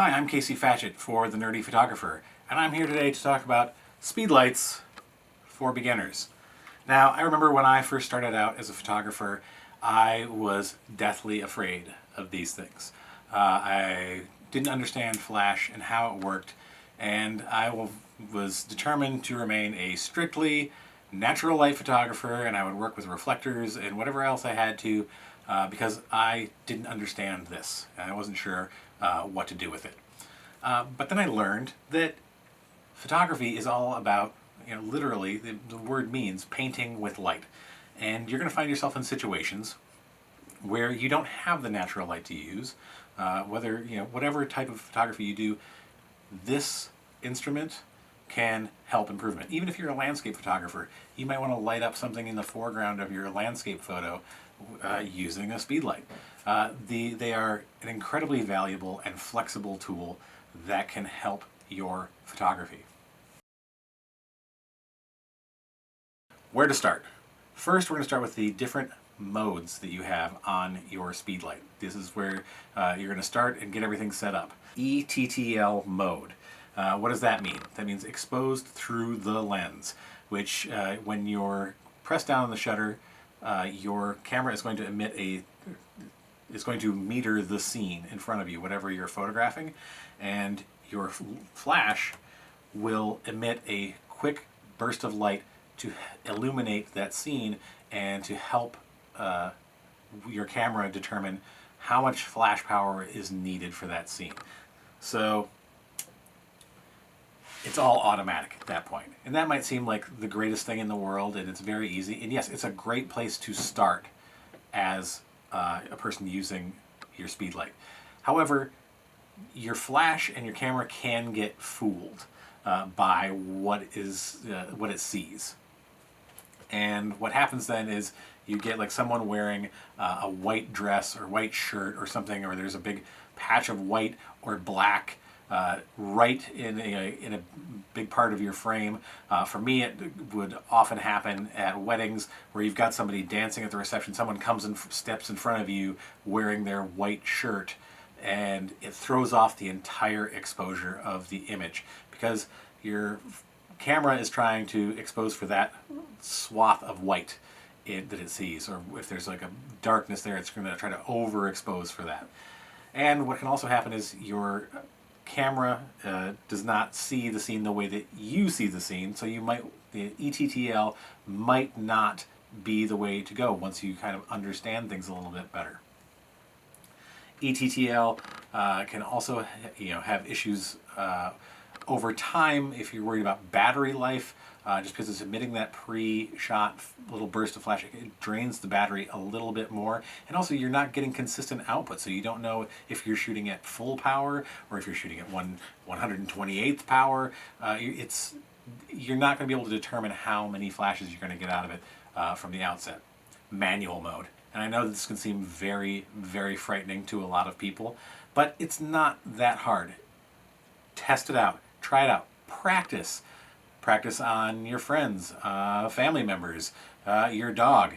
Hi, I'm Casey Fatchett for The Nerdy Photographer, and I'm here today to talk about speedlights for beginners. Now, I remember when I first started out as a photographer, I was deathly afraid of these things. I didn't understand flash and how it worked, and I was determined to remain a strictly natural light photographer, and I would work with reflectors and whatever else I had to because I didn't understand this, and I wasn't sure what to do with it. But then I learned that photography is all about, literally, the word means painting with light. And you're going to find yourself in situations where you don't have the natural light to use. Whatever type of photography you do, this instrument can help improvement. Even if you're a landscape photographer, you might want to light up something in the foreground of your landscape photo using a speedlight. They are an incredibly valuable and flexible tool that can help your photography. Where to start? First, we're going to start with the different modes that you have on your speedlight. This is where you're going to start and get everything set up. ETTL mode. What does that mean? That means exposed through the lens, which when you're pressed down on the shutter, your camera is going to meter the scene in front of you, whatever you're photographing, and your flash will emit a quick burst of light to illuminate that scene and to help your camera determine how much flash power is needed for that scene. So it's all automatic at that point. And that might seem like the greatest thing in the world, and it's very easy. And yes, it's a great place to start as a person using your speedlight. However, your flash and your camera can get fooled by what it sees. And what happens then is you get like someone wearing a white dress or white shirt or something, or there's a big patch of white or black right in a big part of your frame. For me, it would often happen at weddings where you've got somebody dancing at the reception. Someone comes and steps in front of you wearing their white shirt, and it throws off the entire exposure of the image because your camera is trying to expose for that swath of white that it sees, or if there's like a darkness there, it's going to try to overexpose for that. And what can also happen is your camera does not see the scene the way that you see the scene, so the ETTL might not be the way to go once you kind of understand things a little bit better. ETTL can also have issues over time if you're worried about battery life, just because it's emitting that pre-shot little burst of flash. It drains the battery a little bit more, and also you're not getting consistent output, so you don't know if you're shooting at full power or if you're shooting at 128th power. You're not going to be able to determine how many flashes you're going to get out of it from the outset. Manual mode. And I know this can seem very, very frightening to a lot of people, but it's not that hard. Test it out. Try it out. Practice. Practice on your friends, family members, your dog.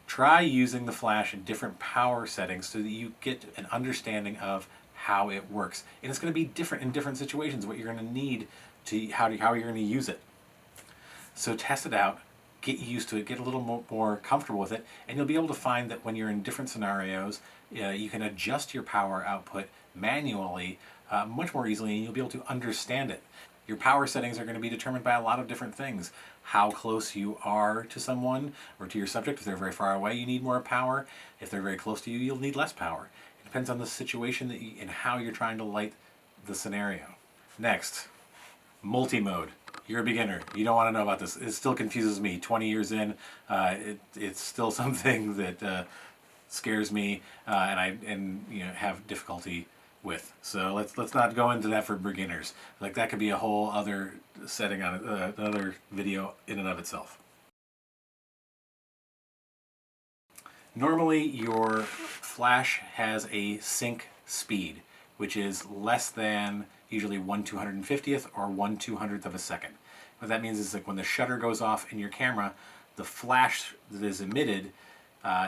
Try using the flash in different power settings so that you get an understanding of how it works. And it's going to be different in different situations, what you're going to need how you're going to use it. So test it out. Get used to it, get a little more comfortable with it, and you'll be able to find that when you're in different scenarios, you can adjust your power output manually much more easily, and you'll be able to understand it. Your power settings are going to be determined by a lot of different things. How close you are to someone or to your subject. If they're very far away, you need more power. If they're very close to you, you'll need less power. It depends on the situation and how you're trying to light the scenario. Next, multi-mode. You're a beginner. You don't want to know about this. It still confuses me. 20 years in, it's still something that scares me and I have difficulty with. So let's not go into that for beginners. Like that could be a whole other setting on another video in and of itself. Normally, your flash has a sync speed, which is less than usually 1/250th or 1/200th of a second. What that means is like when the shutter goes off in your camera, the flash that is emitted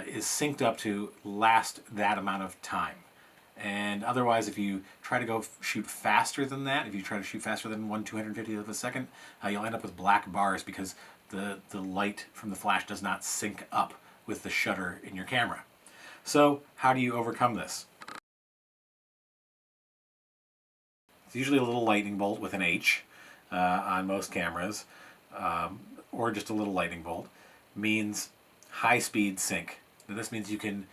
is synced up to last that amount of time. And otherwise, if you try to go shoot faster than that, if you try to shoot faster than 1/250th of a second, you'll end up with black bars because the light from the flash does not sync up with the shutter in your camera. So how do you overcome this? It's usually a little lightning bolt with an H on most cameras, or just a little lightning bolt. Means high speed sync. Now this means you can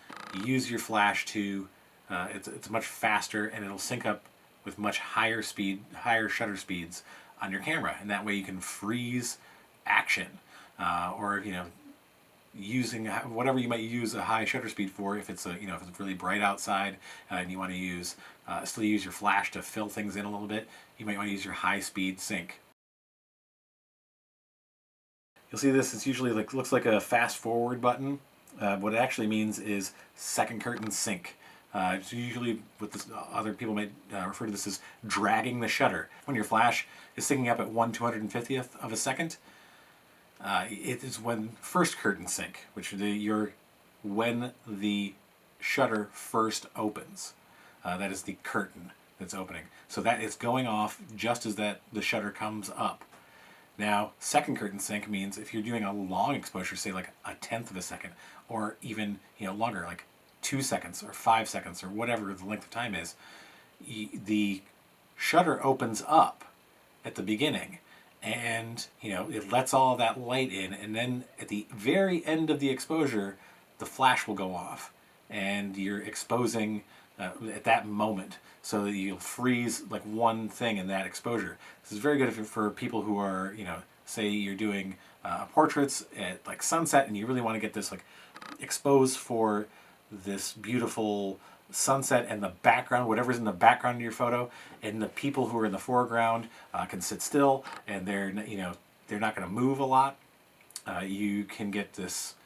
use your flash to, it's much faster and it'll sync up with much higher speed, higher shutter speeds on your camera, and that way you can freeze action, or using whatever you might use a high shutter speed for. If it's if it's really bright outside and you want to use still use your flash to fill things in a little bit, you might want to use your high speed sync. You'll see this, it's usually looks like a fast forward button. What it actually means is second curtain sync. It's usually what this, other people might refer to this as dragging the shutter. When your flash is syncing up at 1/250th of a second, it is when first curtain sync, which is when the shutter first opens. That is the curtain that's opening. So that is going off just as the shutter comes up. Now, second curtain sync means if you're doing a long exposure, say like 1/10 of a second, or even longer, like 2 seconds or 5 seconds or whatever the length of time is, the shutter opens up at the beginning, and it lets all of that light in, and then at the very end of the exposure, the flash will go off, and you're exposing at that moment, so that you'll freeze like one thing in that exposure. This is very good for people who are, say you're doing portraits at like sunset, and you really want to get this like exposed for this beautiful sunset, and the background, whatever's in the background of your photo, and the people who are in the foreground can sit still, and they're not going to move a lot. You can get this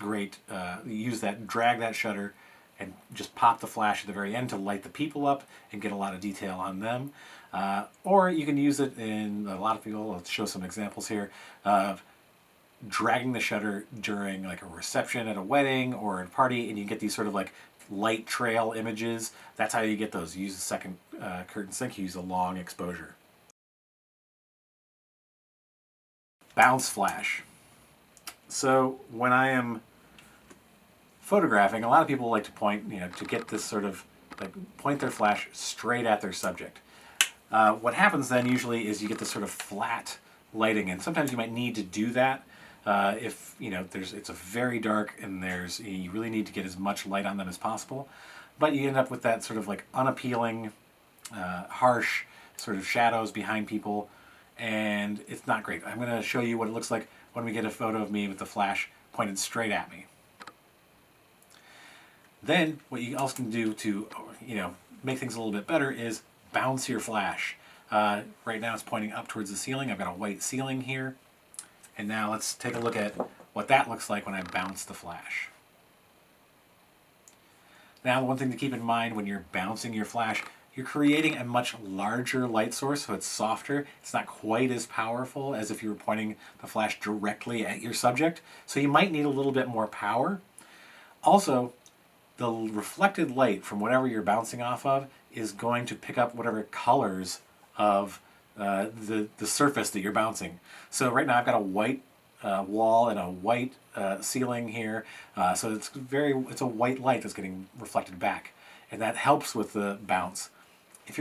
great drag that shutter and just pop the flash at the very end to light the people up and get a lot of detail on them. Or you can use it in a lot of people. Let's show some examples here of dragging the shutter during like a reception at a wedding or a party, and you get these sort of like light trail images. That's how you get those. You use the second curtain sync, you use a long exposure. Bounce flash. So when I am photographing, a lot of people like to point, to get this sort of like point their flash straight at their subject. What happens then usually is you get this sort of flat lighting, and sometimes you might need to do that if it's a very dark and you really need to get as much light on them as possible, but you end up with that sort of like unappealing, harsh sort of shadows behind people, and it's not great. I'm going to show you what it looks like when we get a photo of me with the flash pointed straight at me. Then what you also can do to make things a little bit better is bounce your flash. Right now it's pointing up towards the ceiling. I've got a white ceiling here. And now let's take a look at what that looks like when I bounce the flash. Now, one thing to keep in mind when you're bouncing your flash, you're creating a much larger light source, so it's softer. It's not quite as powerful as if you were pointing the flash directly at your subject. So you might need a little bit more power. Also, the reflected light from whatever you're bouncing off of is going to pick up whatever colors of the surface that you're bouncing. So right now I've got a white wall and a white ceiling here, so it's a white light that's getting reflected back, and that helps with the bounce. If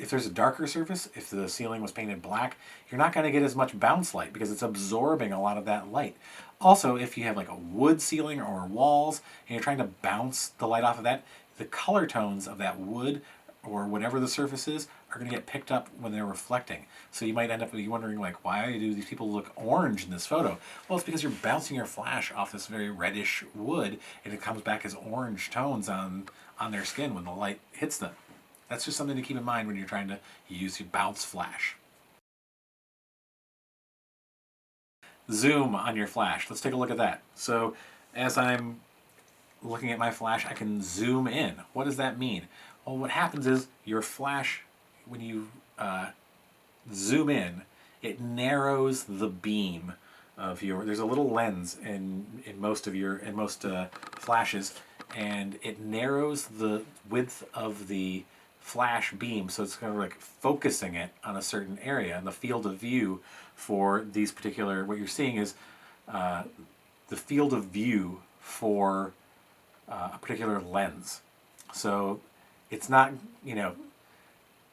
there's a darker surface, if the ceiling was painted black, you're not going to get as much bounce light because it's absorbing a lot of that light. Also, if you have like a wood ceiling or walls and you're trying to bounce the light off of that, the color tones of that wood or whatever the surface is are going to get picked up when they're reflecting. So you might end up wondering, like, why do these people look orange in this photo? Well, it's because you're bouncing your flash off this very reddish wood, and it comes back as orange tones on their skin when the light hits them. That's just something to keep in mind when you're trying to use your bounce flash. Zoom on your flash. Let's take a look at that. So as I'm looking at my flash, I can zoom in. What does that mean? Well, what happens is your flash, when you zoom in, it narrows the beam of there's a little lens in most flashes, and it narrows the width of the flash beam, so it's kind of like focusing it on a certain area. And the field of view for these particular, what you're seeing is the field of view for a particular lens. So it's not,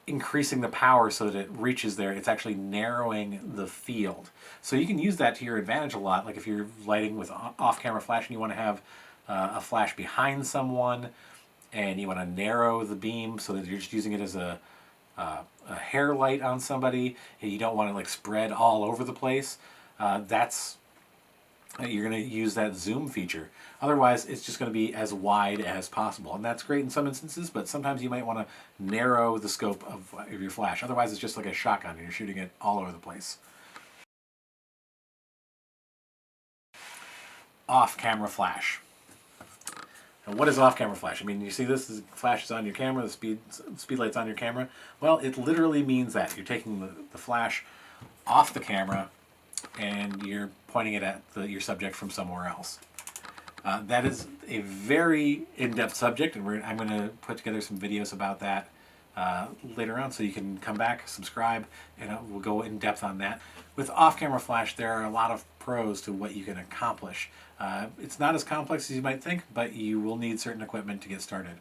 increasing the power so that it reaches there. It's actually narrowing the field. So you can use that to your advantage a lot. Like if you're lighting with off-camera flash and you want to have a flash behind someone, and you want to narrow the beam so that you're just using it as a hair light on somebody, and you don't want to like spread all over the place, you're going to use that zoom feature. Otherwise, it's just going to be as wide as possible. And that's great in some instances, but sometimes you might want to narrow the scope of your flash. Otherwise, it's just like a shotgun and you're shooting it all over the place. Off-camera flash. Now, what is off-camera flash? I mean, you see this flash is on your camera, the speedlight's on your camera. Well, it literally means that. You're taking the flash off the camera and you're pointing it at your subject from somewhere else. That is a very in-depth subject, and I'm going to put together some videos about that later on, so you can come back, subscribe, and we'll go in depth on that. With off-camera flash, there are a lot of pros to what you can accomplish. It's not as complex as you might think, but you will need certain equipment to get started.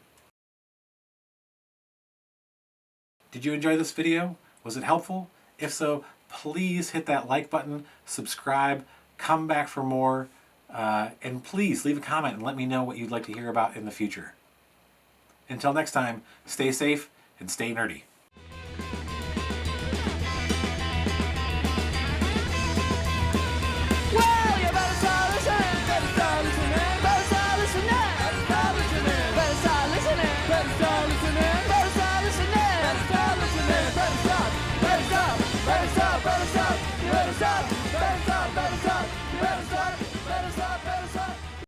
Did you enjoy this video? Was it helpful? If so, please hit that like button, subscribe, come back for more, and please leave a comment and let me know what you'd like to hear about in the future. Until next time, stay safe and stay nerdy. Better stop, better stop, better stop, better stop, better stop, better stop.